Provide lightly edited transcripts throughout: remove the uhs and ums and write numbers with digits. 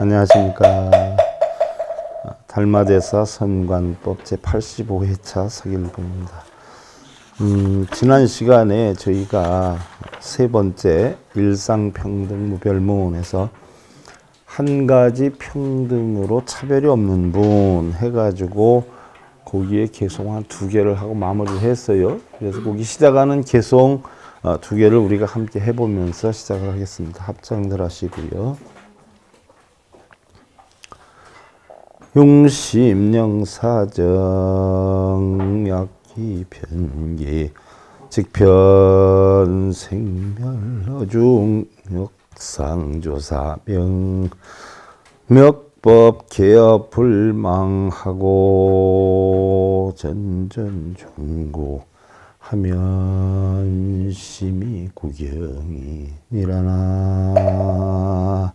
안녕하십니까. 달마대사 선관법 제85회차 서길봉입니다. 지난 시간에 저희가 세 번째 일상평등무별무원에서 한 가지 평등으로 차별이 없는 분 해가지고 거기에 개송 한 2개를 하고 마무리를 했어요. 그래서 거기 시작하는 개송 2개를 우리가 함께 해보면서 시작을 하겠습니다. 합장들 하시고요. 용심영사정 약기편기 직편생멸어중 역상조사명 멱법 개업불망하고 전전중고 하면 심히 구경이 일어나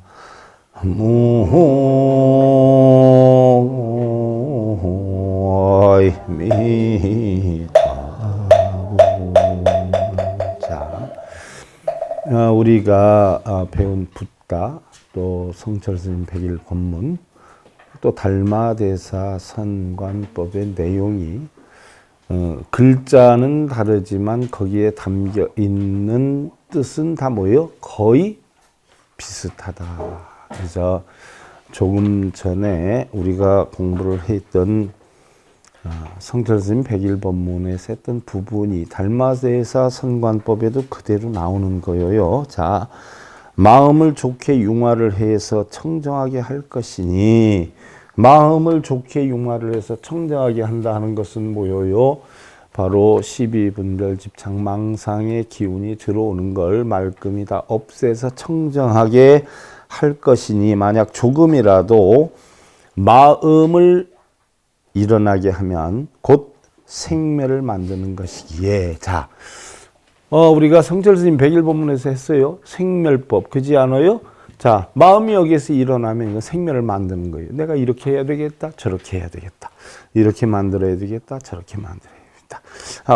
자, 우리가 배운 붓다, 또 성철스님 백일 법문, 또 달마대사 선관법의 내용이 글자는 다르지만 거기에 담겨 있는 뜻은 다 뭐예요? 거의 비슷하다. 그래서 조금 전에 우리가 공부를 했던 성철스님 백일법문에서 했던 부분이 달마대사 선관법에도 그대로 나오는 거예요. 자, 마음을 좋게 융화를 해서 청정하게 할 것이니, 마음을 좋게 융화를 해서 청정하게 한다는 것은 뭐예요? 바로 시비분별집착 망상의 기운이 들어오는 걸 말끔히 다 없애서 청정하게 할 것이니, 만약 조금이라도 마음을 일어나게 하면 곧 생멸을 만드는 것이기에, 자, 우리가 성철스님 백일법문에서 했어요. 생멸법, 그지 않아요? 자, 마음이 여기에서 일어나면 이거 생멸을 만드는 거예요. 내가 이렇게 해야 되겠다, 저렇게 해야 되겠다, 이렇게 만들어야 되겠다, 저렇게 만들어야 되겠다.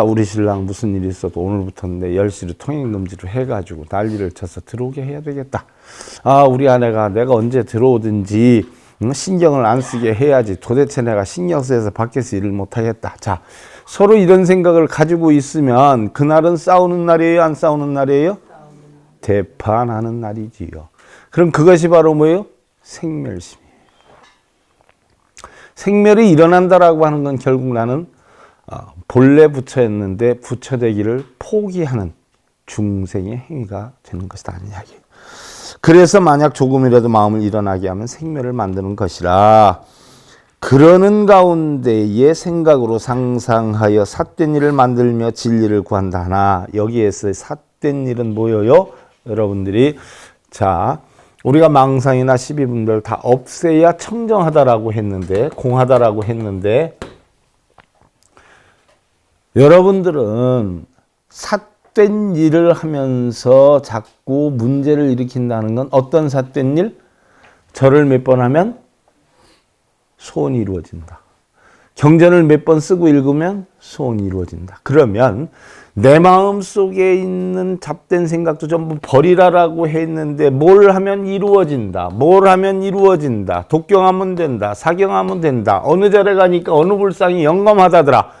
우리 신랑 무슨 일이 있어도 오늘부터는 내 10시로 통행금지를 해가지고 난리를 쳐서 들어오게 해야 되겠다. 우리 아내가 내가 언제 들어오든지 신경을 안 쓰게 해야지. 도대체 내가 신경 쓰여서 밖에서 일을 못하겠다. 자, 서로 이런 생각을 가지고 있으면 그날은 싸우는 날이에요? 안 싸우는 날이에요? 대판하는 날이지요. 그럼 그것이 바로 뭐예요? 생멸심이에요. 생멸이 일어난다라고 하는 건 결국 나는 본래 부처였는데 부처되기를 포기하는 중생의 행위가 되는 것이다 하는 이야기예요. 그래서 만약 조금이라도 마음을 일어나게 하면 생멸을 만드는 것이라, 그러는 가운데에 생각으로 상상하여 삿된 일을 만들며 진리를 구한다 하나, 여기에서 삿된 일은 뭐예요? 여러분들이, 자, 우리가 망상이나 시비분별 다 없애야 청정하다라고 했는데, 공하다라고 했는데, 여러분들은 삿된 일을 하면서 자꾸 문제를 일으킨다는 건 어떤 삿된 일? 절을 몇 번 하면 소원이 이루어진다. 경전을 몇 번 쓰고 읽으면 소원이 이루어진다. 그러면 내 마음 속에 있는 잡된 생각도 전부 버리라라고 했는데 뭘 하면 이루어진다. 뭘 하면 이루어진다. 독경하면 된다. 사경하면 된다. 어느 절에 가니까 어느 불상이 영감하다더라.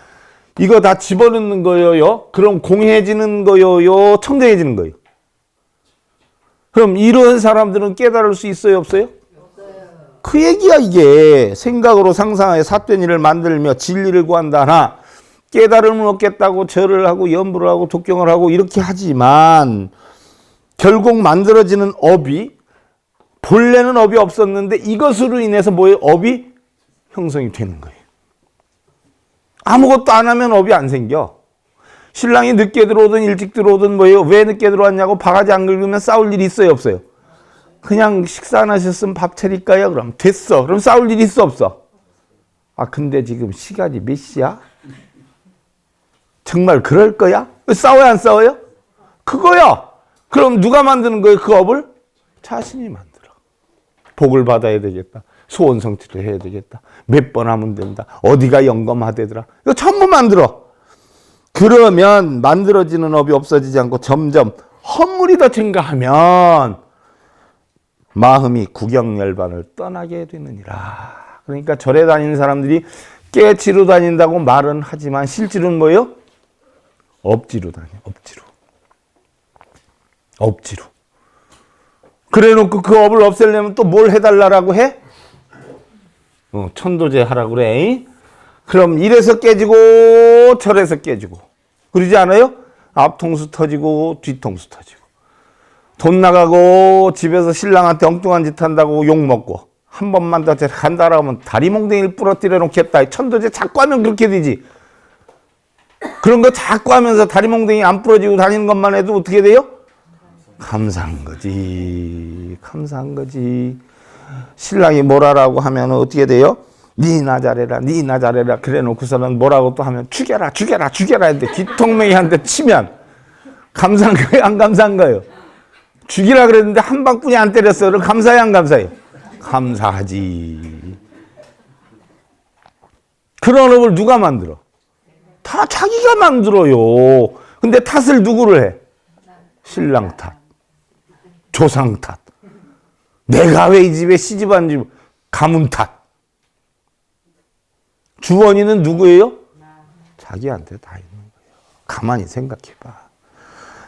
이거 다 집어넣는 거예요. 그럼 공해지는 거예요. 청정해지는 거예요. 그럼 이런 사람들은 깨달을 수 있어요? 없어요? 그 얘기야 이게. 생각으로 상상하여 삿된 일을 만들며 진리를 구한다 하나, 깨달음을 얻겠다고 절을 하고 연부를 하고 독경을 하고 이렇게 하지만 결국 만들어지는 업이, 본래는 업이 없었는데 이것으로 인해서 뭐예요? 업이 형성이 되는 거예요. 아무것도 안 하면 업이 안 생겨. 신랑이 늦게 들어오든 일찍 들어오든 뭐예요? 왜 늦게 들어왔냐고 바가지 안 긁으면 싸울 일이 있어요? 없어요? 그냥 식사 안 하셨으면 밥 차릴까요? 그럼 됐어. 그럼 싸울 일이 있어? 없어? 근데 지금 시간이 몇 시야? 정말 그럴 거야? 싸워야 안 싸워요? 그거야. 그럼 누가 만드는 거예요? 그 업을? 자신이 만들어. 복을 받아야 되겠다. 소원 성취를 해야 되겠다. 몇 번 하면 된다. 어디가 영검하대더라. 이거 전부 만들어. 그러면 만들어지는 업이 없어지지 않고 점점 헛물이 더 증가하면 마음이 구경열반을 떠나게 되느니라. 그러니까 절에 다니는 사람들이 깨치로 다닌다고 말은 하지만 실제로는 뭐예요? 억지로 다녀. 억지로. 그래놓고 그 업을 없애려면 또 뭘 해달라고 해? 천도제 하라고 그래. 그럼 이래서 깨지고 저래서 깨지고 그러지 않아요? 앞통수 터지고 뒤통수 터지고 돈 나가고 집에서 신랑한테 엉뚱한 짓 한다고 욕먹고 한 번만 더 간다라 하면 다리 몽둥이를 부러뜨려 놓겠다. 천도제 자꾸 하면 그렇게 되지. 그런 거 자꾸 하면서 다리 몽둥이 안 부러지고 다니는 것만 해도 어떻게 돼요? 감사한 거지. 감사한 거지. 신랑이 뭐라라고 하면 어떻게 돼요? 니나 잘해라, 니나 잘해라. 그래 놓고서는 뭐라고 또 하면 죽여라, 죽여라, 죽여라 했는데 뒤통명이 한 대 치면 감사한 거예요? 안 감사한 거예요? 죽이라 그랬는데 한 방뿐이 안 때렸어요. 그럼 감사해, 안 감사해요? 감사하지. 그런 업을 누가 만들어? 다 자기가 만들어요. 근데 탓을 누구를 해? 신랑 탓, 조상 탓, 내가 왜 이 집에 시집 안 집, 가문 탓. 주원이는 누구예요? 자기한테 다 있는 거예요. 가만히 생각해봐.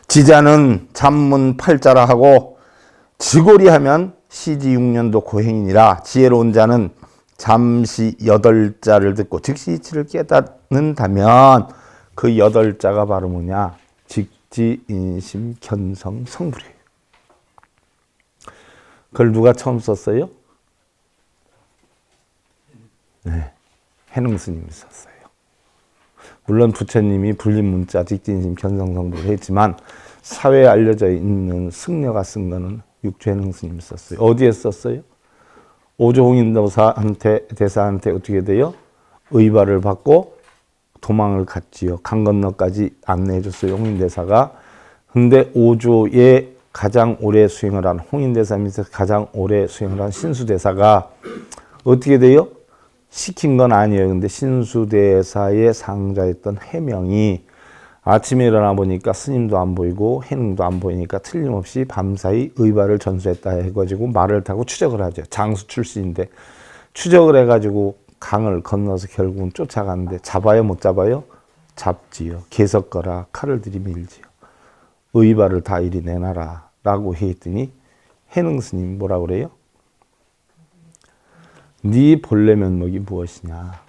지자는 잡문 팔자라 하고 지골이하면 시지 6년도 고행이니라. 지혜로운 자는 잠시 8자를 듣고 즉시 이치를 깨닫는다면 그 8자가 바로 뭐냐? 직지, 인심, 견성, 성불이에요. 그걸 누가 처음 썼어요? 네, 해능 스님이 썼어요. 물론 부처님이 불림문자, 직진심, 견성성불을 했지만 사회에 알려져 있는 승려가 쓴 거는 육조해능 스님이 썼어요. 어디에 썼어요? 오조홍인도사한테 대사한테 어떻게 돼요? 의발을 받고 도망을 갔지요. 강 건너까지 안내해 줬어요. 홍인대사가. 근데 오조에 가장 오래 수행을 한 홍인대사 밑에서 가장 오래 수행을 한 신수대사가 어떻게 돼요? 시킨 건 아니에요. 근데 신수대사의 상자였던 해명이 아침에 일어나 보니까 스님도 안 보이고 해능도 안 보이니까 틀림없이 밤사이 의발을 전수했다 해가지고 말을 타고 추적을 하죠. 장수 출신인데 추적을 해가지고 강을 건너서 결국은 쫓아가는데 잡아요, 못 잡아요? 잡지요. 개석거라 칼을 들이밀지요. 의발을 다 이리 내놔라 라고 했더니 해능 스님 뭐라 그래요? 네 본래 면목이 무엇이냐?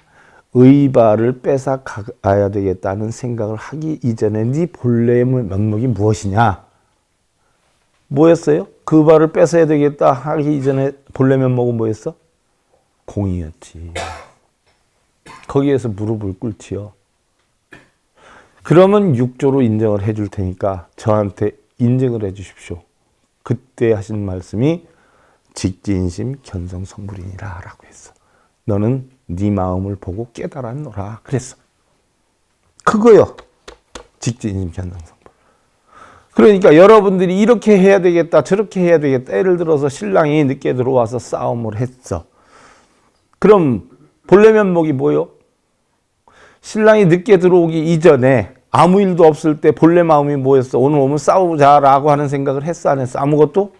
의발을 뺏어 가야 되겠다는 생각을 하기 이전에 네 본래 면목이 무엇이냐? 뭐였어요? 그 발을 뺏어야 되겠다 하기 이전에 본래 면목은 뭐였어? 공이었지. 거기에서 무릎을 꿇지요. 그러면 육조로 인정을 해줄 테니까 저한테 인정을 해 주십시오. 그때 하신 말씀이 직지인심 견성성불이니라 라고 했어. 너는 네 마음을 보고 깨달았노라 그랬어. 그거요. 직지인심 견성성불. 그러니까 여러분들이 이렇게 해야 되겠다 저렇게 해야 되겠다. 예를 들어서 신랑이 늦게 들어와서 싸움을 했어. 그럼 본래 면목이 뭐요? 신랑이 늦게 들어오기 이전에 아무 일도 없을 때 본래 마음이 뭐였어? 오늘 오면 싸우자라고 하는 생각을 했어 안 했어? 아무것도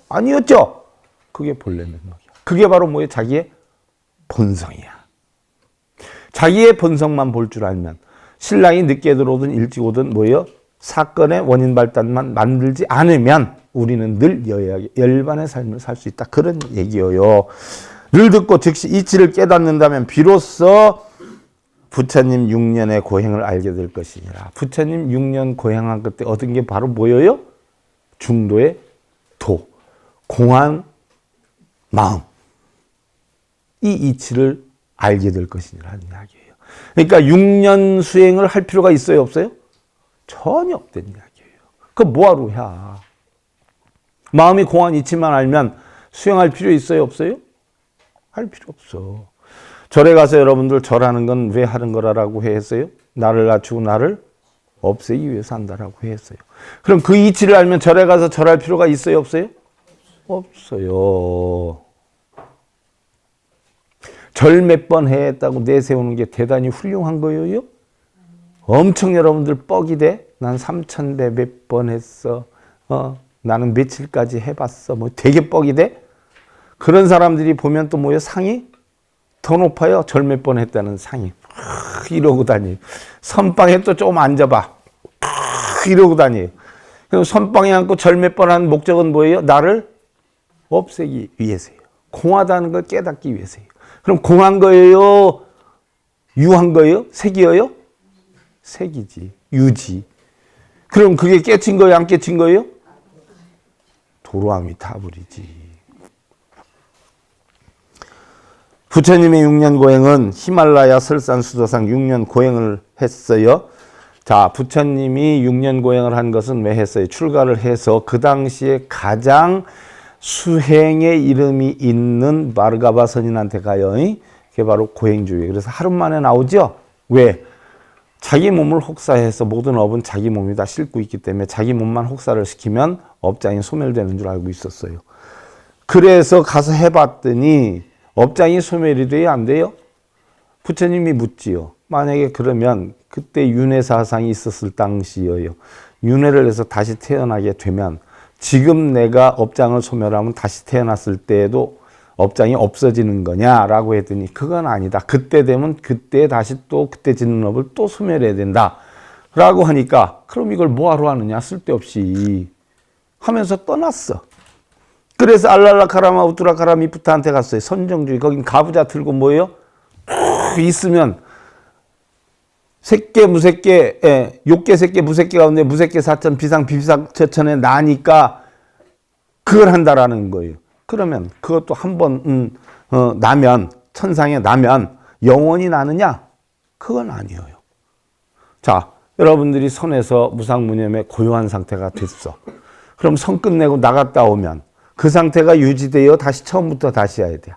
아니었죠? 그게 본래 면목이야. 그게 바로 뭐예요? 자기의 본성이야. 자기의 본성만 볼 줄 알면 신랑이 늦게 들어오든 일찍 오든 뭐예요? 사건의 원인 발단만 만들지 않으면 우리는 늘 열반의 삶을 살 수 있다. 그런 얘기예요. 를 듣고 즉시 이치를 깨닫는다면 비로소 부처님 6년의 고행을 알게 될 것이니라. 부처님 6년 고행한 그때 얻은 게 바로 뭐예요? 중도의 도, 공한 마음. 이 이치를 알게 될 것이니라는 이야기예요. 그러니까 6년 수행을 할 필요가 있어요, 없어요? 전혀 없다는 이야기예요. 그 뭐하러 해? 마음이 공한 이치만 알면 수행할 필요 있어요, 없어요? 할 필요 없어. 절에 가서 여러분들 절하는 건 왜 하는 거라고 했어요? 나를 낮추고 나를 없애기 위해서 한다라고 했어요. 그럼 그 이치를 알면 절에 가서 절할 필요가 있어요, 없어요? 없어요. 절 몇 번 했다고 내세우는 게 대단히 훌륭한 거예요? 엄청 여러분들 뻑이 돼? 난 3,000배 몇 번 했어. 나는 며칠까지 해봤어. 뭐 되게 뻑이 돼? 그런 사람들이 보면 또 뭐예요? 상이 더 높아요. 절 몇 번 했다는 상이. 이러고 다니. 선방에 또 조금 앉아봐. 이러고 다니. 그럼 선방에 앉고 절 몇 번 한 목적은 뭐예요? 나를 없애기 위해서예요. 공하다는 걸 깨닫기 위해서예요. 그럼 공한 거예요? 유한 거예요? 색이에요? 색이지. 유지. 그럼 그게 깨친 거예요? 안 깨친 거예요? 도로함이 타버리지. 부처님의 6년 고행은 히말라야 설산 수도상 6년 고행을 했어요. 자, 부처님이 6년 고행을 한 것은 왜 했어요? 출가를 해서 그 당시에 가장 수행의 이름이 있는 마르가바 선인한테 가요. 그게 바로 고행주의. 그래서 하루 만에 나오죠? 왜? 자기 몸을 혹사해서 모든 업은 자기 몸이 다 싣고 있기 때문에 자기 몸만 혹사를 시키면 업장이 소멸되는 줄 알고 있었어요. 그래서 가서 해봤더니 업장이 소멸이 돼요? 안 돼요? 부처님이 묻지요. 만약에 그러면 그때 윤회사상이 있었을 당시여요. 윤회를 해서 다시 태어나게 되면 지금 내가 업장을 소멸하면 다시 태어났을 때에도 업장이 없어지는 거냐라고 했더니 그건 아니다. 그때 되면 그때 다시 또 그때 짓는 업을 또 소멸해야 된다. 라고 하니까 그럼 이걸 뭐하러 하느냐? 쓸데없이 하면서 떠났어. 그래서 알랄라카라마 우뚜라카라 미프타한테 갔어요. 선정주의. 거긴 가부좌 들고 뭐예요? 있으면 색계 무색계, 욕계 색계 무색계 가운데 무색계 사천 비상 비상처천에 나니까 그걸 한다라는 거예요. 그러면 그것도 한번 나면 천상에 나면 영원히 나느냐? 그건 아니에요. 자, 여러분들이 선에서 무상무념의 고요한 상태가 됐어. 그럼 선 끝내고 나갔다 오면 그 상태가 유지되어 다시 처음부터 다시 해야 돼.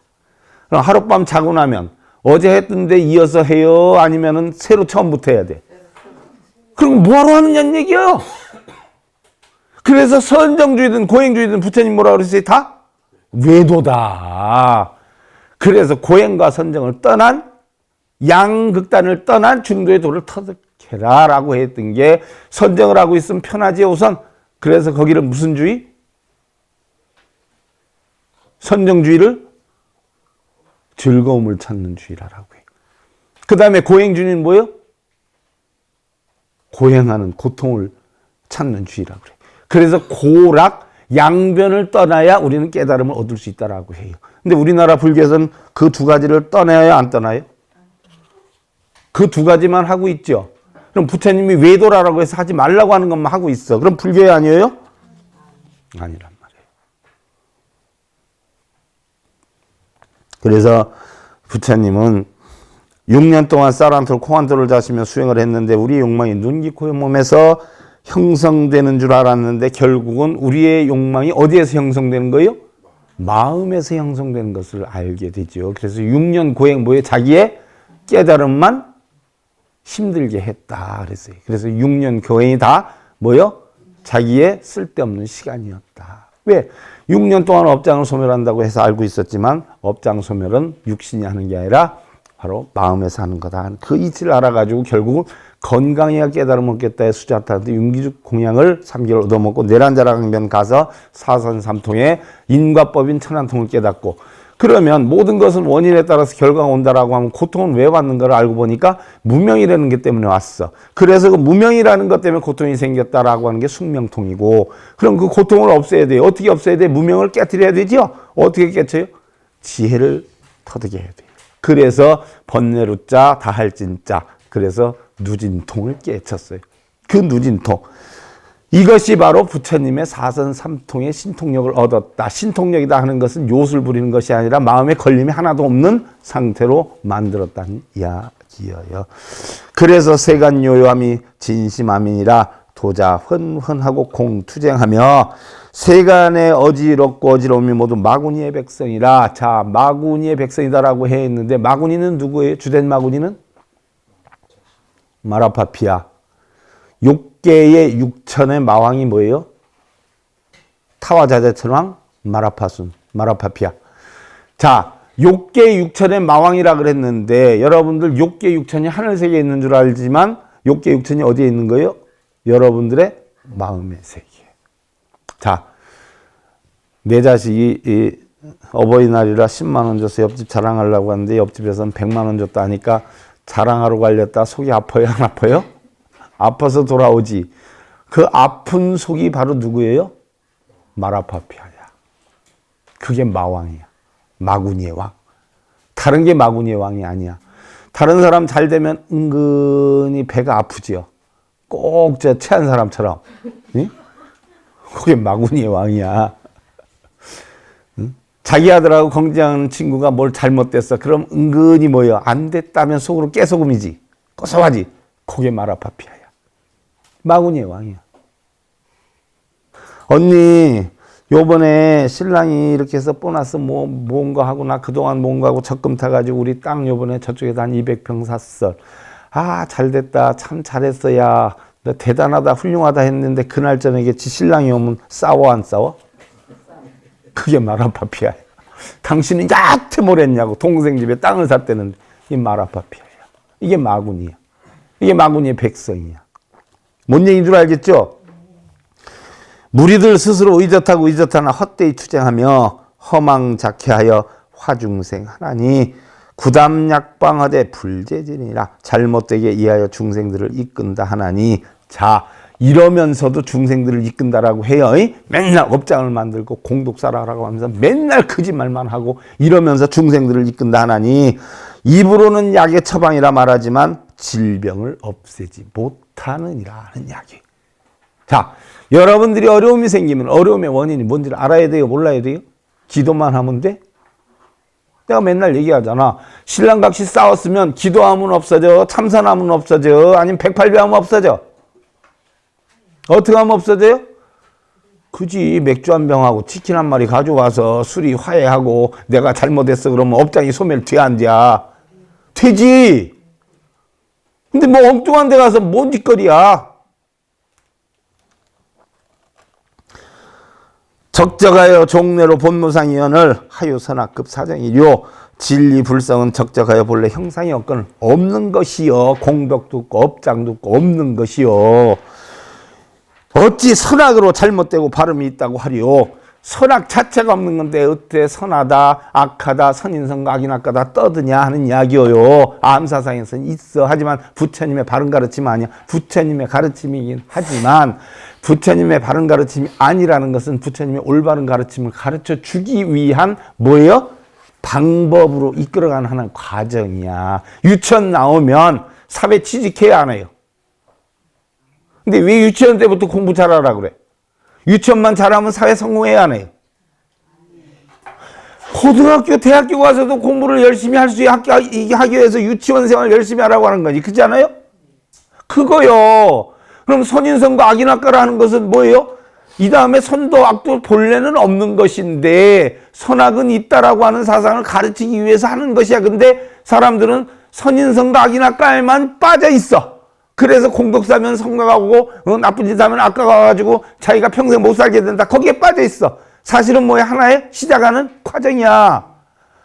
그럼 하룻밤 자고 나면 어제 했던 데 이어서 해요? 아니면은 새로 처음부터 해야 돼? 그럼 뭐하러 하느냐는 얘기예요. 그래서 선정주의든 고행주의든 부처님 뭐라 그랬어요? 다 외도다. 그래서 고행과 선정을 떠난 양극단을 떠난 중도의 도를 터득해라 라고 했던 게 선정을 하고 있으면 편하지 우선. 그래서 거기를 무슨 주의? 선정주의를 즐거움을 찾는 주의라고 해요. 그 다음에 고행주의는 뭐예요? 고행하는 고통을 찾는 주의라고 그래요. 그래서 고락, 양변을 떠나야 우리는 깨달음을 얻을 수 있다라고 해요. 근데 우리나라 불교에서는 그 두 가지를 떠나요, 안 떠나요? 그 두 가지만 하고 있죠. 그럼 부처님이 외도라라고 해서 하지 말라고 하는 것만 하고 있어. 그럼 불교에 아니에요? 아니란 말이에요. 그래서 부처님은 6년 동안 쌀한톨 콩한톨을 자시며 수행을 했는데 우리의 욕망이 눈, 귀, 코, 몸에서 형성되는 줄 알았는데 결국은 우리의 욕망이 어디에서 형성되는 거예요? 마음에서 형성되는 것을 알게 되죠. 그래서 6년 고행 뭐예요? 자기의 깨달음만 힘들게 했다 그랬어요. 그래서 6년 고행이 다 뭐예요? 자기의 쓸데없는 시간이었다. 왜? 6년 동안 업장을 소멸한다고 해서 알고 있었지만 업장 소멸은 육신이 하는 게 아니라 바로 마음에서 하는 거다. 그 이치를 알아가지고 결국은 건강해야 깨달음을 얻겠다 해서 수자타한테 윤기죽 공양을 3개월 얻어먹고 내란자랑변 가서 사선삼통의 인과법인 천안통을 깨닫고 그러면 모든 것은 원인에 따라서 결과가 온다라고 하면 고통은 왜 왔는 걸 알고 보니까 무명이라는 게 때문에 왔어. 그래서 그 무명이라는 것 때문에 고통이 생겼다라고 하는 게 숙명통이고 그럼 그 고통을 없애야 돼요. 어떻게 없애야 돼? 무명을 깨트려야 되죠? 어떻게 깨쳐요? 지혜를 터득해야 돼요. 그래서 번뇌루자 다할진자 그래서 누진통을 깨쳤어요. 그 누진통. 이것이 바로 부처님의 사선삼통의 신통력을 얻었다. 신통력이다 하는 것은 요술 부리는 것이 아니라 마음에 걸림이 하나도 없는 상태로 만들었다는 이야기예요. 그래서 세간요요함이 진심함이니라 도자 흔흔하고 공투쟁하며 세간의 어지럽고 어지러움이 모두 마구니의 백성이라. 자, 마구니의 백성이다라고 했는데 마구니는 누구예요? 주된 마구니는? 마라파피아. 욕계의 육천의 마왕이 뭐예요? 타와자재천왕 마라파순, 마라파피아. 자, 욕계 육천의 마왕이라 그랬는데 여러분들 욕계 육천이 하늘세계에 있는 줄 알지만 욕계 육천이 어디에 있는 거예요? 여러분들의 마음의 세계. 자, 내 자식이 이 어버이날이라 10만 원 줘서 옆집 자랑하려고 하는데 옆집에서는 100만 원 줬다 하니까 자랑하러 갈렸다 속이 아파요, 안 아파요? 아파서 돌아오지. 그 아픈 속이 바로 누구예요? 마라파피아야. 그게 마왕이야. 마구니의 왕. 다른 게 마구니의 왕이 아니야. 다른 사람 잘 되면 은근히 배가 아프지요. 꼭 저 체한 사람처럼. 응? 그게 마구니의 왕이야. 응? 자기 아들하고 경쟁하는 친구가 뭘 잘못됐어. 그럼 은근히 뭐예요? 안 됐다면 속으로 깨소금이지. 고소하지. 그게 마라파피아야. 마구니의 왕이야. 언니 요번에 신랑이 이렇게 해서 보너스 뭔가 하고 나 그동안 뭔가 하고 적금 타가지고 우리 땅 요번에 저쪽에다 한 200평 샀어. 아 잘됐다 참 잘했어 야 너 대단하다 훌륭하다 했는데 그날 저녁에 지 신랑이 오면 싸워 안 싸워? 그게 마라파피아야. 당신은 야트 뭘 했냐고 동생 집에 땅을 샀다는데 이 마라파피아야. 이게 마구니야. 이게 마구니의 백성이야. 뭔 얘기인 줄 알겠죠? 무리들 스스로 의젓하고 의젓하나 헛되이 투쟁하며 허망작해하여 화중생 하나니 구담약방하되 불제진이라 잘못되게 이하여 중생들을 이끈다 하나니 자 이러면서도 중생들을 이끈다라고 해요. 맨날 업장을 만들고 공독사라고 하면서 맨날 거짓말만 하고 이러면서 중생들을 이끈다 하나니 입으로는 약의 처방이라 말하지만 질병을 없애지 못하느니라 하는 이야기. 자, 여러분들이 어려움이 생기면 어려움의 원인이 뭔지를 알아야 돼요? 몰라야 돼요? 기도만 하면 돼? 내가 맨날 얘기하잖아. 신랑각시 싸웠으면 기도하면 없어져, 참선하면 없어져, 아니면 108배하면 없어져. 어떻게 하면 없어져요? 그지 맥주 한 병하고 치킨 한 마리 가져와서 술이 화해하고 내가 잘못했어 그러면 업장이 소멸 돼 안 돼? 되지. 근데 뭐 엉뚱한 데 가서 뭔 짓거리야. 적적하여 종래로 본무상이언을 하유 선악급 사정이요 진리 불성은 적적하여 본래 형상이 없거늘 없는 것이요 공덕도 없고 업장도 없고 없는 것이요 어찌 선악으로 잘못되고 발음이 있다고 하리요. 선악 자체가 없는 건데 어때 선하다 악하다 선인성과 악인악하다 떠드냐 하는 이야기요. 암사상에서는 있어. 하지만 부처님의 바른 가르침 아니야. 부처님의 가르침이긴 하지만 부처님의 바른 가르침이 아니라는 것은 부처님의 올바른 가르침을 가르쳐 주기 위한 뭐예요? 방법으로 이끌어가는 하나의 과정이야. 유치원 나오면 사회 취직해야 안 해요. 근데 왜 유치원 때부터 공부 잘하라 그래? 유치원만 잘하면 사회 성공해야 안 해요. 고등학교, 대학교 가서도 공부를 열심히 할 수 있게 하기 위해서 유치원 생활 열심히 하라고 하는 거지. 그렇지 않아요? 그거요. 그럼 선인성과 악인악과라는 것은 뭐예요? 이 다음에 선도 악도 본래는 없는 것인데 선악은 있다라고 하는 사상을 가르치기 위해서 하는 것이야. 근데 사람들은 선인성과 악인악과에만 빠져 있어. 그래서 공덕사면 성가가고 나쁜 짓 하면 악과가 와가지고 자기가 평생 못 살게 된다. 거기에 빠져 있어. 사실은 뭐야? 하나의 시작하는 과정이야.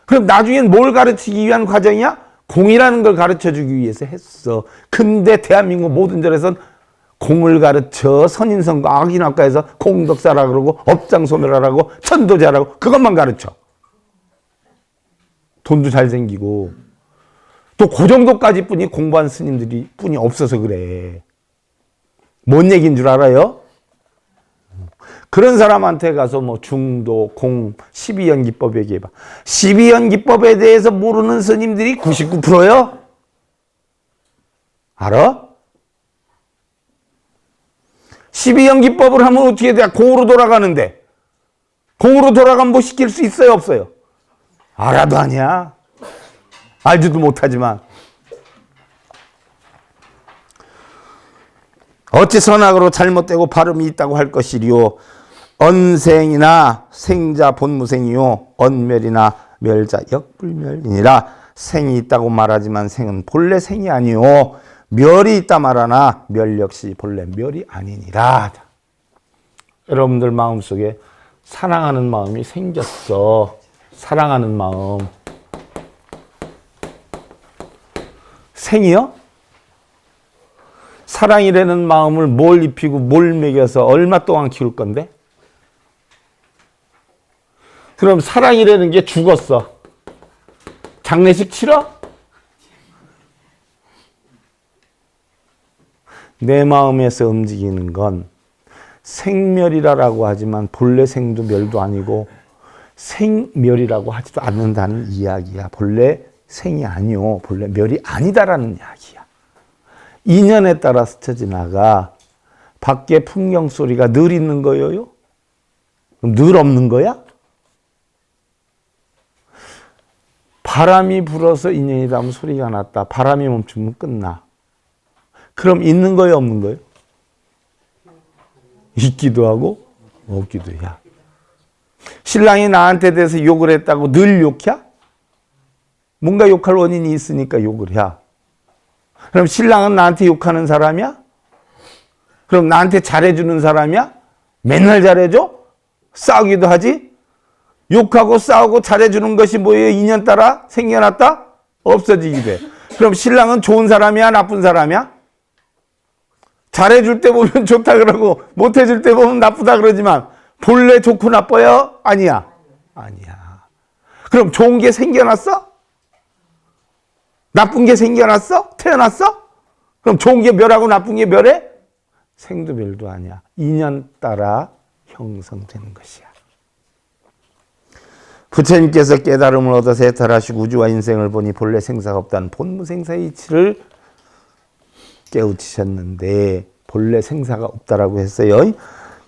그럼 나중엔 뭘 가르치기 위한 과정이야? 공이라는 걸 가르쳐주기 위해서 했어. 근데 대한민국 모든 절에선 공을 가르쳐 선인성과 악인악과에서 공덕사라 그러고 업장소멸하라고 천도자라고 그것만 가르쳐. 돈도 잘 생기고 또 그 정도까지 뿐이 공부한 스님들이 뿐이 없어서 그래. 뭔 얘기인 줄 알아요? 그런 사람한테 가서 뭐 중도, 공, 12연기법 얘기해봐. 12연기법에 대해서 모르는 스님들이 99%요? 알아? 12연기법을 하면 어떻게 돼? 공으로 돌아가는데. 공으로 돌아가면 뭐 시킬 수 있어요? 없어요? 알아도 아니야. 알지도 못하지만. 어찌 선악으로 잘못되고 발음이 있다고 할 것이리요. 언생이나 생자 본무생이요. 언멸이나 멸자 역불멸이니라. 생이 있다고 말하지만 생은 본래 생이 아니요. 멸이 있다 말하나 멸 역시 본래 멸이 아니니라. 여러분들 마음속에 사랑하는 마음이 생겼어. 사랑하는 마음. 생이요? 사랑이라는 마음을 뭘 입히고 뭘 먹여서 얼마 동안 키울 건데? 그럼 사랑이라는 게 죽었어. 장례식 치러? 내 마음에서 움직이는 건 생멸이라고 하지만 본래 생도 멸도 아니고 생멸이라고 하지도 않는다는 이야기야. 본래 생이 아니오. 본래 멸이 아니다라는 이야기야. 인연에 따라 스쳐 지나가. 밖에 풍경 소리가 늘 있는 거예요? 그럼 늘 없는 거야? 바람이 불어서 인연이 닿으면 소리가 났다. 바람이 멈추면 끝나. 그럼 있는 거예요, 없는 거예요? 있기도 하고 없기도 해. 신랑이 나한테 대해서 욕을 했다고 늘 욕해? 뭔가 욕할 원인이 있으니까 욕을 해. 그럼 신랑은 나한테 욕하는 사람이야? 그럼 나한테 잘해주는 사람이야? 맨날 잘해줘? 싸우기도 하지? 욕하고 싸우고 잘해주는 것이 뭐예요? 인연 따라 생겨났다? 없어지게 돼. 그럼 신랑은 좋은 사람이야? 나쁜 사람이야? 잘해줄 때 보면 좋다 그러고 못해줄 때 보면 나쁘다 그러지만 본래 좋고 나빠요? 아니야. 아니야. 그럼 좋은 게 생겨났어? 나쁜 게 생겨났어? 태어났어? 그럼 좋은 게 멸하고 나쁜 게 멸해? 생도 멸도 아니야. 인연 따라 형성되는 것이야. 부처님께서 깨달음을 얻어서 해탈하시고 우주와 인생을 보니 본래 생사가 없다는 본무생사의 이치를 깨우치셨는데 본래 생사가 없다라고 했어요.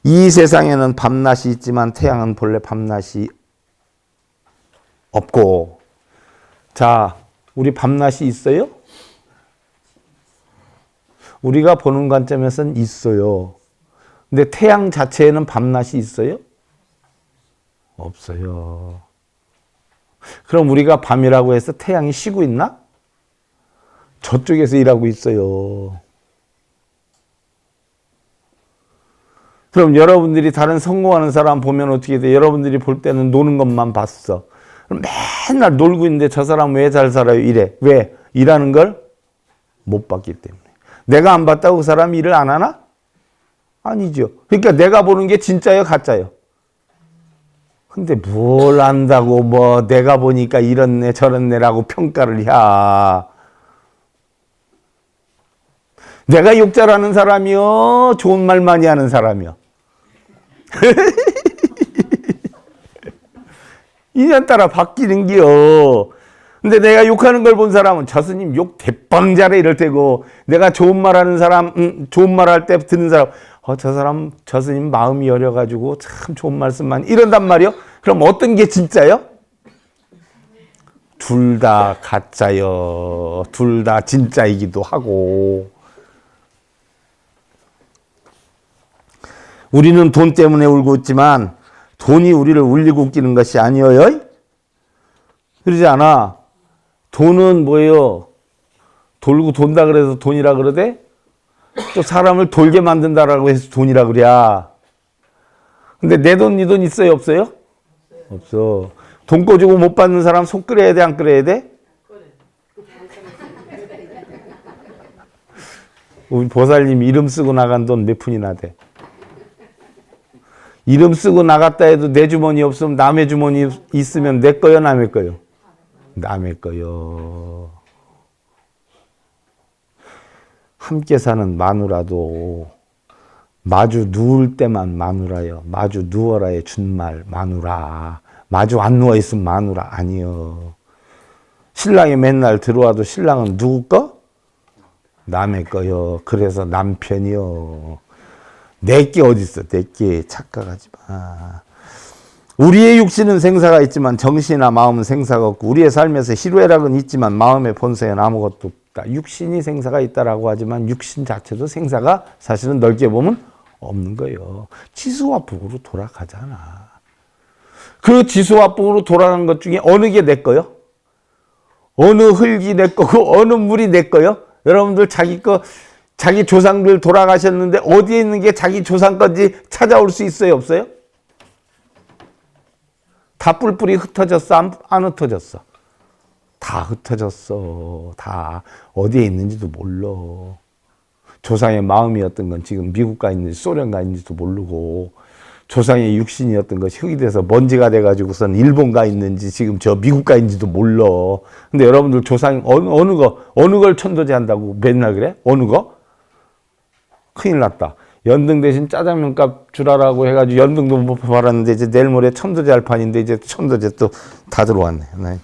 이 세상에는 밤낮이 있지만 태양은 본래 밤낮이 없고. 자, 우리 밤낮이 있어요? 우리가 보는 관점에서는 있어요. 근데 태양 자체에는 밤낮이 있어요? 없어요. 그럼 우리가 밤이라고 해서 태양이 쉬고 있나? 저쪽에서 일하고 있어요. 그럼 여러분들이 다른 성공하는 사람 보면 어떻게 돼? 여러분들이 볼 때는 노는 것만 봤어. 그럼 맨날 놀고 있는데 저 사람 왜 잘 살아요? 이래. 왜? 일하는 걸 못 봤기 때문에. 내가 안 봤다고 그 사람이 일을 안 하나? 아니죠. 그러니까 내가 보는 게 진짜예요? 가짜예요? 근데 뭘 안다고 뭐 내가 보니까 이런 애 저런 애라고 평가를 해. 내가 욕 잘하는 사람이요? 좋은 말 많이 하는 사람이요? 인연 따라 바뀌는 기요. 근데 내가 욕하는 걸 본 사람은 저 스님 욕 대빵 잘해 이럴 테고, 내가 좋은 말 하는 사람, 좋은 말 할 때 듣는 사람, 저 사람, 저 스님 마음이 여려가지고 참 좋은 말씀만 이런단 말이요. 그럼 어떤 게 진짜요? 둘 다 가짜요. 둘 다 진짜이기도 하고. 우리는 돈 때문에 울고 있지만 돈이 우리를 울리고 웃기는 것이 아니에요. 그러지 않아. 돈은 뭐예요? 돌고 돈다 그래서 돈이라 그러대? 또 사람을 돌게 만든다라고 해서 돈이라 그래. 근데 내 돈, 네 돈 있어요? 없어요? 없어. 돈 꿔주고 못 받는 사람 속 끓여야 돼? 안 끓여야 돼? 우리 보살님 이름 쓰고 나간 돈 몇 푼이나 돼? 이름 쓰고 나갔다 해도 내 주머니 없으면 남의 주머니 있으면 내 거요, 남의 거요? 남의 거요. 함께 사는 마누라도 마주 누울 때만 마누라요. 마주 누워라의 준말 마누라. 마주 안 누워 있으면 마누라 아니요. 신랑이 맨날 들어와도 신랑은 누구 거? 남의 거요. 그래서 남편이요. 내게 어딨어? 내게 착각하지 마. 우리의 육신은 생사가 있지만 정신이나 마음은 생사가 없고, 우리의 삶에서 희로애락은 있지만 마음의 본성에는 아무것도 없다. 육신이 생사가 있다라고 하지만 육신 자체도 생사가 사실은 넓게 보면 없는 거예요. 지수화풍으로 돌아가잖아. 그 지수화풍으로 돌아간 것 중에 어느 게 내 거요? 어느 흙이 내 거고 어느 물이 내 거요? 여러분들 자기 거, 자기 조상들 돌아가셨는데 어디에 있는 게 자기 조상 건지 찾아올 수 있어요? 없어요? 다 뿔뿔이 흩어졌어? 안 흩어졌어? 다 흩어졌어. 다 어디에 있는지도 몰라. 조상의 마음이었던 건 지금 미국 가 있는지 소련 가 있는지도 모르고, 조상의 육신이었던 것이 흙이 돼서 먼지가 돼가지고선 일본 가 있는지 지금 저 미국 가 있는지도 몰라. 근데 여러분들 조상 어느 걸 천도제 한다고 맨날 그래? 어느 거? 큰일 났다. 연등 대신 짜장면 값 주라라고 해가지고 연등도 못 받았는데 이제 내일 모레 천도제 할 판인데 이제 천도제 또 다 들어왔네. 네.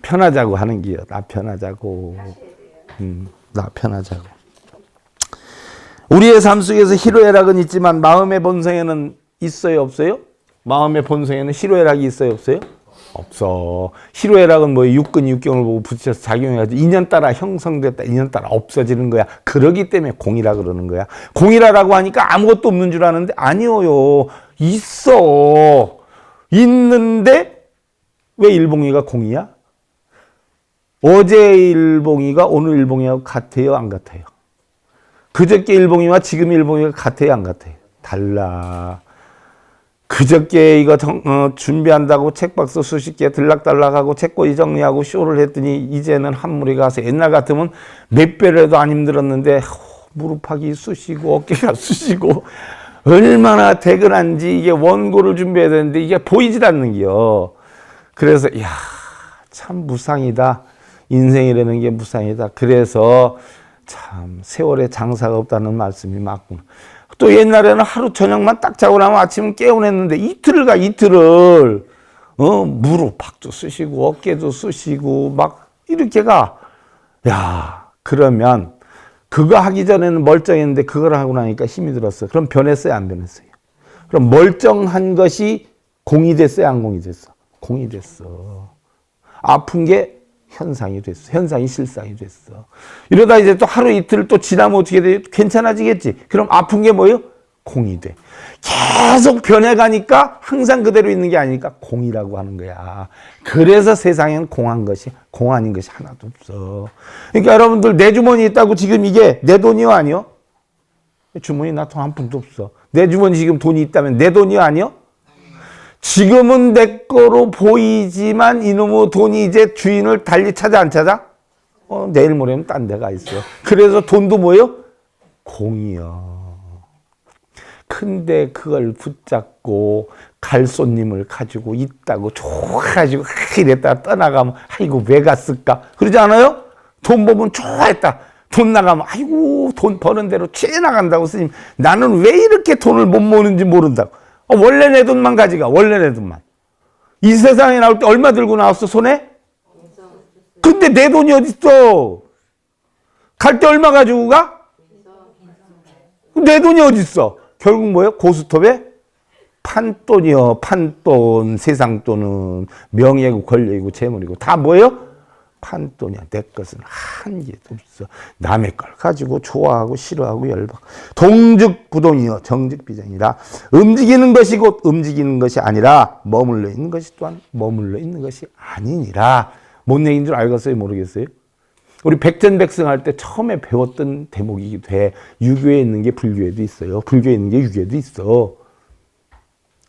편하자고 하는 기요. 나 편하자고. 나 편하자고. 우리의 삶 속에서 희로애락은 있지만 마음의 본성에는 있어요, 없어요? 마음의 본성에는 희로애락이 있어요, 없어요? 없어. 희로애락은 뭐 육근 육경을 보고 붙여서 작용해가지고 인연 따라 형성됐다, 인연 따라 없어지는 거야. 그러기 때문에 공이라 그러는 거야. 공이라고 하니까 아무것도 없는 줄 아는데 아니에요. 있어. 있는데 왜 일봉이가 공이야? 어제 일봉이가 오늘 일봉이하고 같아요, 안 같아요? 그저께 일봉이와 지금 일봉이가 같아요, 안 같아요? 달라. 그저께 이거 준비한다고 책박스 수십 개 들락달락하고 책꽂이 정리하고 쇼를 했더니 이제는 한 무리 가서 옛날 같으면 몇 배라도 안 힘들었는데 무릎하기 쑤시고 어깨가 쑤시고 얼마나 대근한지 이게 원고를 준비해야 되는데 이게 보이질 않는 게요. 그래서 이야 참 무상이다. 인생이라는 게 무상이다. 그래서 참 세월에 장사가 없다는 말씀이 맞구나. 또 옛날에는 하루 저녁만 딱 자고 나면 아침은 깨어냈는데 이틀을 가 이틀을 무릎 박도 쑤시고 어깨도 쑤시고 막 이렇게 가. 야 그러면 그거 하기 전에는 멀쩡했는데 그걸 하고 나니까 힘이 들었어. 그럼 변했어요, 안 변했어요? 그럼 멀쩡한 것이 공이 됐어요, 안 공이 됐어? 공이 됐어. 아픈 게 현상이 됐어. 현상이 실상이 됐어. 이러다 이제 또 하루 이틀 또 지나면 어떻게 돼? 괜찮아지겠지. 그럼 아픈 게 뭐예요? 공이 돼. 계속 변해가니까 항상 그대로 있는 게 아니니까 공이라고 하는 거야. 그래서 세상에는 공한 것이, 공 아닌 것이 하나도 없어. 그러니까 여러분들 내 주머니에 있다고 지금 이게 내 돈이요, 아니요? 주머니에 나 돈 한 푼도 없어. 내 주머니 지금 돈이 있다면 내 돈이요, 아니요? 지금은 내 거로 보이지만 이놈의 돈이 이제 주인을 달리 찾아 안 찾아? 내일 모레면 딴 데가 있어. 그래서 돈도 뭐예요? 공이요. 근데 그걸 붙잡고 갈 손님을 가지고 있다고 좋아가지고 이랬다가 떠나가면 아이고 왜 갔을까? 그러지 않아요? 돈 보면 좋아했다. 돈 나가면 아이고 돈 버는 대로 취해 나간다고 스님. 나는 왜 이렇게 돈을 못 모으는지 모른다고. 원래 내 돈만 가져가. 원래 내 돈만. 이 세상에 나올 때 얼마 들고 나왔어 손에? 근데 내 돈이 어딨어? 갈 때 얼마 가지고 가? 내 돈이 어딨어? 결국 뭐예요? 고스톱에 판돈이요. 판돈. 세상 돈은 명예고 권력이고 재물이고 다 뭐예요? 판돈이야. 내 것은 한 개도 없어. 남의 걸 가지고 좋아하고 싫어하고 열받고. 동즉부동이요. 정즉비정이라. 움직이는 것이 곧 움직이는 것이 아니라 머물러 있는 것이 또한 머물러 있는 것이 아니니라. 뭔 얘기인 줄 알겠어요? 모르겠어요? 우리 백전백승 할 때 처음에 배웠던 대목이기도 해. 유교에 있는 게 불교에도 있어요. 불교에 있는 게 유교에도 있어.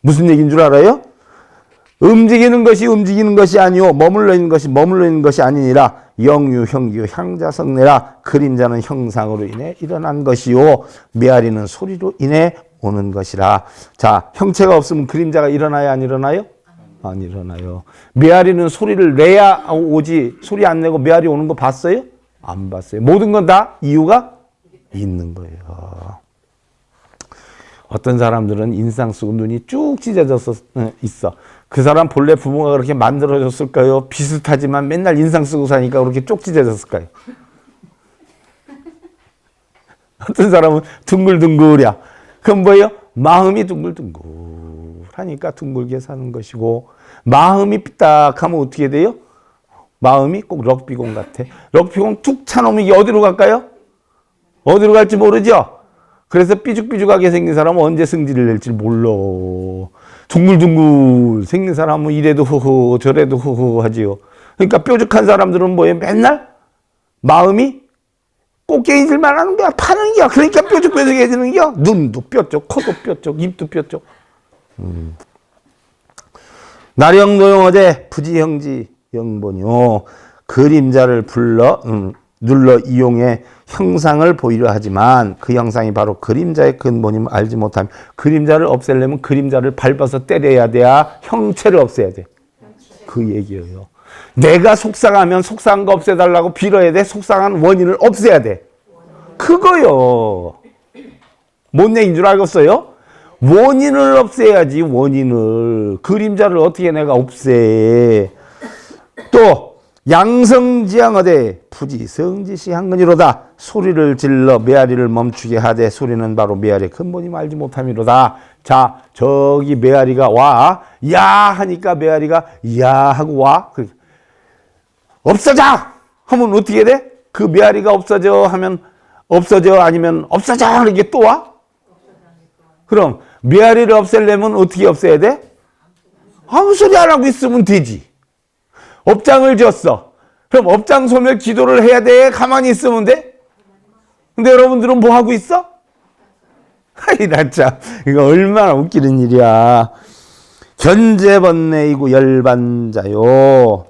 무슨 얘기인 줄 알아요? 움직이는 것이 아니오. 머물러 있는 것이 머물러 있는 것이 아니니라. 영유, 형규, 향자성내라. 그림자는 형상으로 인해 일어난 것이요. 메아리는 소리로 인해 오는 것이라. 자, 형체가 없으면 그림자가 일어나요, 안 일어나요? 안 일어나요. 메아리는 소리를 내야 오지. 소리 안 내고 메아리 오는 거 봤어요? 안 봤어요. 모든 건 다 이유가 있는 거예요. 어떤 사람들은 인상 쓰고 눈이 쭉 찢어져서 있어. 그 사람 본래 부모가 그렇게 만들어줬을까요? 비슷하지만 맨날 인상 쓰고 사니까 그렇게 쪽 찢어졌을까요? 어떤 사람은 둥글둥글이야. 그럼 뭐예요? 마음이 둥글둥글하니까 둥글게 사는 것이고, 마음이 삐딱하면 어떻게 돼요? 마음이 꼭 럭비공 같아. 럭비공 툭 차놓으면 이게 어디로 갈까요? 어디로 갈지 모르죠? 그래서 삐죽삐죽하게 생긴 사람은 언제 승질을 낼지 몰라. 둥글둥글 생긴 사람은 이래도 허허 저래도 허허 하지요. 그러니까 뾰족한 사람들은 뭐예요? 맨날 마음이 꽃게인질만 하는 거야. 파는 거야. 그러니까 뾰족뾰족해지는 거야. 눈도 뾰족, 코도 뾰족, 입도 뾰족. 나령노용 어제 부지형지 영본이요. 그림자를 불러 눌러 이용해 형상을 보이려 하지만 그 형상이 바로 그림자의 근본임을 알지 못하면 그림자를 없애려면 그림자를 밟아서 때려야 돼야 형체를 없애야 돼. 그 얘기예요. 내가 속상하면 속상한 거 없애달라고 빌어야 돼. 속상한 원인을 없애야 돼. 그거요. 뭔 얘기인 줄 알겠어요? 원인을 없애야지. 원인을. 그림자를 어떻게 내가 없애. 또 양성지향하되 부지성지시 한근이로다. 소리를 질러 메아리를 멈추게 하되 소리는 바로 메아리의 근본임 알지 못함이로다. 자, 저기 메아리가 와. 야 하니까 메아리가 야 하고 와. 없어져! 하면 어떻게 돼? 그 메아리가 없어져 하면 없어져, 아니면 없어져 이렇게 또 와? 그럼 메아리를 없애려면 어떻게 없애야 돼? 아무 소리 안 하고 있으면 되지. 업장을 지었어. 그럼 업장 소멸 기도를 해야 돼? 가만히 있으면 돼? 근데 여러분들은 뭐 하고 있어? 아이, 나 참, 이거 얼마나 웃기는 일이야. 견제번뇌이고 열반자요.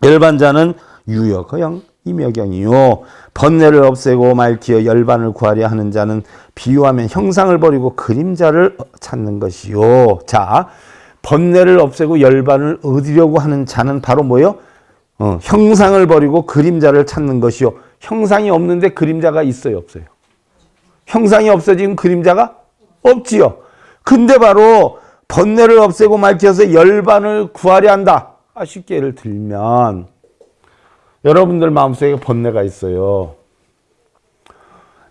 열반자는 유역허영 임여경이요. 번뇌를 없애고 말기어 열반을 구하려 하는 자는 비유하면 형상을 버리고 그림자를 찾는 것이요. 자, 번뇌를 없애고 열반을 얻으려고 하는 자는 바로 뭐요? 형상을 버리고 그림자를 찾는 것이요. 형상이 없는데 그림자가 있어요, 없어요? 형상이 없어지면 그림자가 없지요. 근데 바로 번뇌를 없애고 말기어서 열반을 구하려 한다. 쉽게 예를 들면 여러분들 마음속에 번뇌가 있어요.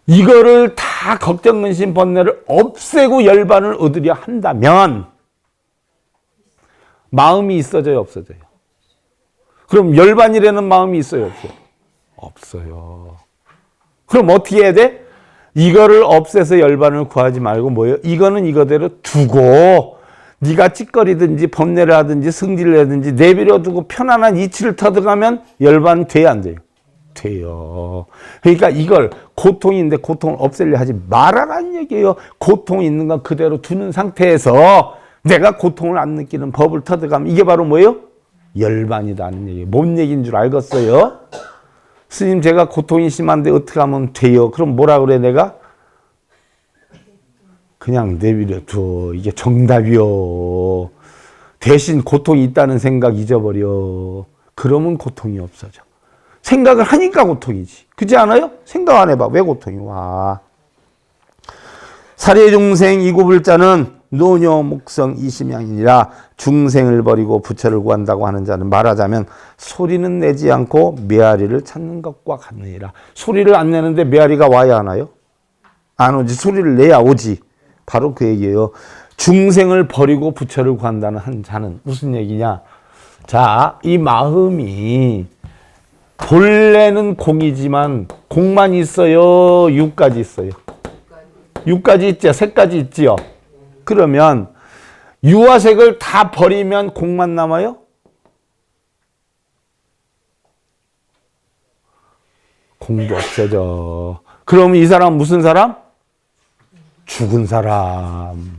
이거를 다 걱정, 근심, 번뇌를 없애고 열반을 얻으려 한다면 마음이 있어져요, 없어져요? 그럼 열반이라는 마음이 있어요, 없어요? 없어요. 그럼 어떻게 해야 돼? 이거를 없애서 열반을 구하지 말고 뭐예요? 이거는 이거대로 두고 네가 찌꺼리든지 번뇌를 하든지 승질을 하든지 내버려 두고 편안한 이치를 터득하면 열반 돼야 안 돼요? 돼요. 그러니까 이걸 고통인데 고통을 없애려 하지 말아라는 얘기예요. 고통이 있는 건 그대로 두는 상태에서 내가 고통을 안 느끼는 법을 터득하면 이게 바로 뭐예요? 열반이다는 얘기예요. 뭔 얘기인 줄 알겠어요? 스님, 제가 고통이 심한데 어떻게 하면 돼요? 그럼 뭐라 그래 내가? 그냥 내버려 둬. 이게 정답이요. 대신 고통이 있다는 생각 잊어버려. 그러면 고통이 없어져. 생각을 하니까 고통이지. 그렇지 않아요? 생각 안 해봐. 왜 고통이 와? 사례중생 이구불자는 노녀 목성 이심양이니라. 중생을 버리고 부처를 구한다고 하는 자는 말하자면 소리는 내지 않고 메아리를 찾는 것과 같느니라. 소리를 안 내는데 메아리가 와야 하나요? 안 오지. 소리를 내야 오지. 바로 그 얘기예요. 중생을 버리고 부처를 구한다는 한 자는 무슨 얘기냐? 자, 이 마음이 본래는 공이지만 공만 있어요? 육까지 있어요? 육까지 있죠? 색까지 있지요? 그러면 유와 색을 다 버리면 공만 남아요? 공도 없어져. 그럼 이 사람 무슨 사람? 죽은 사람.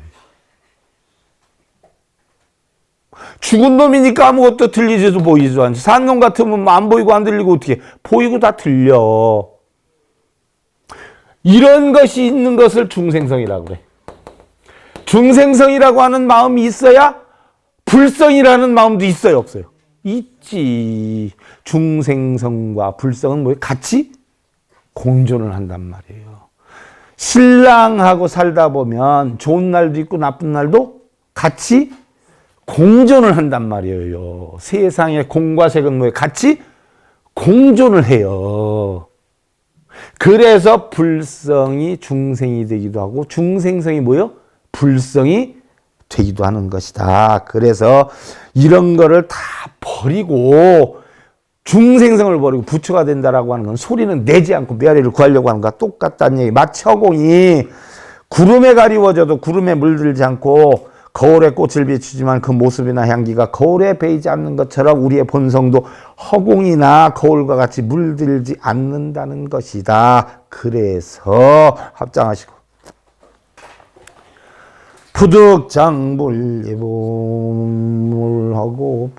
죽은 놈이니까 아무것도 들리지도 보이지도 않지. 산 놈 같으면 안 보이고 안 들리고 어떻게 보이고 다 들려. 이런 것이 있는 것을 중생성이라고 그래. 중생성이라고 하는 마음이 있어야 불성이라는 마음도 있어요, 없어요? 있지. 중생성과 불성은 뭐예요? 같이 공존을 한단 말이에요. 신랑하고 살다 보면 좋은 날도 있고 나쁜 날도 같이 공존을 한단 말이에요. 세상의 공과 색은 뭐예요? 같이 공존을 해요. 그래서 불성이 중생이 되기도 하고 중생성이 뭐예요? 불성이 되기도 하는 것이다. 그래서 이런 거를 다 버리고 중생성을 버리고 부처가 된다라고 하는 건 소리는 내지 않고 메아리를 구하려고 하는 것과 똑같다는 얘기. 마치 허공이 구름에 가리워져도 구름에 물들지 않고 거울에 꽃을 비추지만 그 모습이나 향기가 거울에 배이지 않는 것처럼 우리의 본성도 허공이나 거울과 같이 물들지 않는다는 것이다. 그래서 합장하시고 부득장불예불하고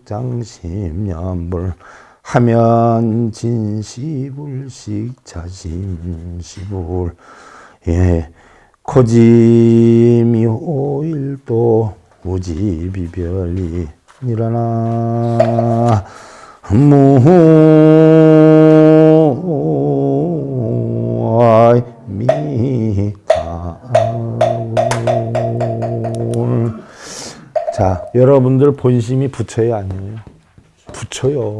부득장심연불 하면 진시불식 자심시불 예 코지미 호일도 우지비별이 일어나 자, 여러분들 본심이 부처예요, 아니에요? 부처요.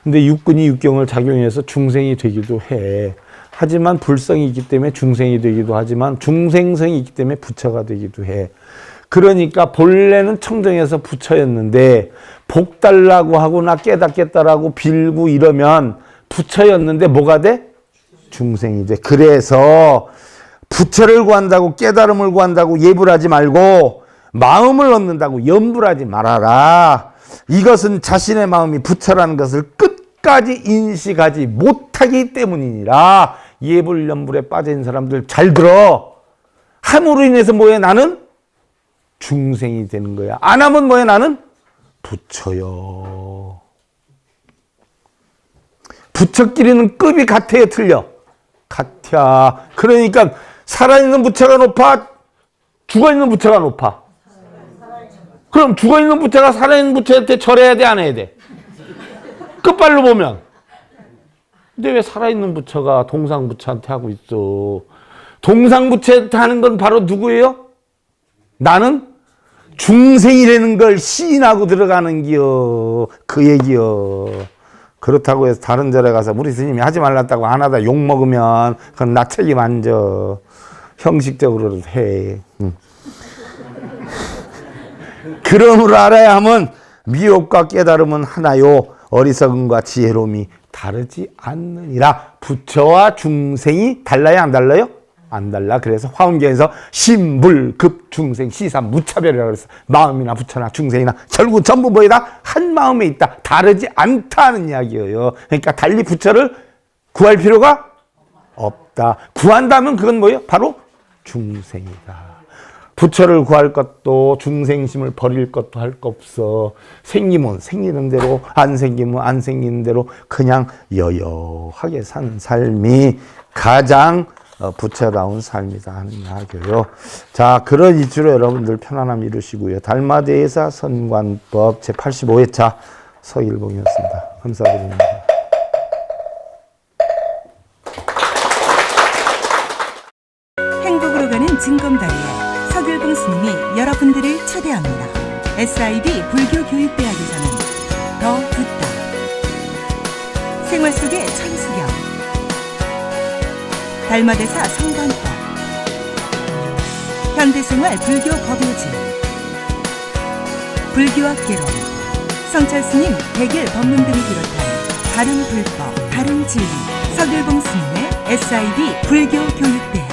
근데 육군이 육경을 작용해서 중생이 되기도 해. 하지만 불성이 있기 때문에 중생이 되기도 하지만 중생성이 있기 때문에 부처가 되기도 해. 그러니까 본래는 청정에서 부처였는데 복 달라고 하고 나 깨닫겠다라고 빌고 이러면 부처였는데 뭐가 돼? 중생이 돼. 그래서 부처를 구한다고 깨달음을 구한다고 예불하지 말고 마음을 얻는다고 염불하지 말아라. 이것은 자신의 마음이 부처라는 것을 끝까지 인식하지 못하기 때문이니라. 예불 염불에 빠진 사람들 잘 들어. 함으로 인해서 뭐해? 나는 중생이 되는 거야. 안 하면 뭐해? 나는 부처요. 부처끼리는 급이 같아요, 틀려? 같아. 그러니까 살아있는 부처가 높아? 죽어있는 부처가 높아? 그럼 죽어있는 부처가 살아있는 부처한테 절해야 돼, 안 해야 돼? 끝발로 보면. 근데 왜 살아있는 부처가 동상부처한테 하고 있어? 동상부처한테 하는 건 바로 누구예요? 나는 중생이라는 걸 시인하고 들어가는 기요. 그 얘기요. 그렇다고 해서 다른 절에 가서 우리 스님이 하지 말랐다고 안 하다 욕먹으면 그건 나 책임 안 져. 형식적으로도 해. 그러므로 알아야 하면 미혹과 깨달음은 하나요. 어리석음과 지혜로움이 다르지 않느니라. 부처와 중생이 달라요, 안 달라요? 안 달라. 그래서 화엄경에서 신불급 중생 시삼 무차별이라고 그랬어. 마음이나 부처나 중생이나 결국 전부 뭐이다? 한 마음에 있다. 다르지 않다는 이야기예요. 그러니까 달리 부처를 구할 필요가 없다. 구한다면 그건 뭐예요? 바로 중생이다. 부처를 구할 것도 중생심을 버릴 것도 할 거 없어. 생기면 생기는 대로, 안 생기면 안 생기는 대로 그냥 여여하게 산 삶이 가장 부처다운 삶이다 하는 이야기요. 자, 그런 이치로 여러분들 편안함 이루시고요. 달마대사 선관법 제85회차 서일봉이었습니다. 감사드립니다. 행복으로 가는 징검다리에 서길봉 스님이 여러분들을 초대합니다. SIB 불교교육대학에서는 더 듣다, 생활 속의 천수경, 달마대사 성관법, 현대생활 불교 법요지, 불교학개론, 성찰스님 백일 법문 등을 비롯한 다른 불법, 다른 진리, 서길봉 스님의 SIB 불교교육대학.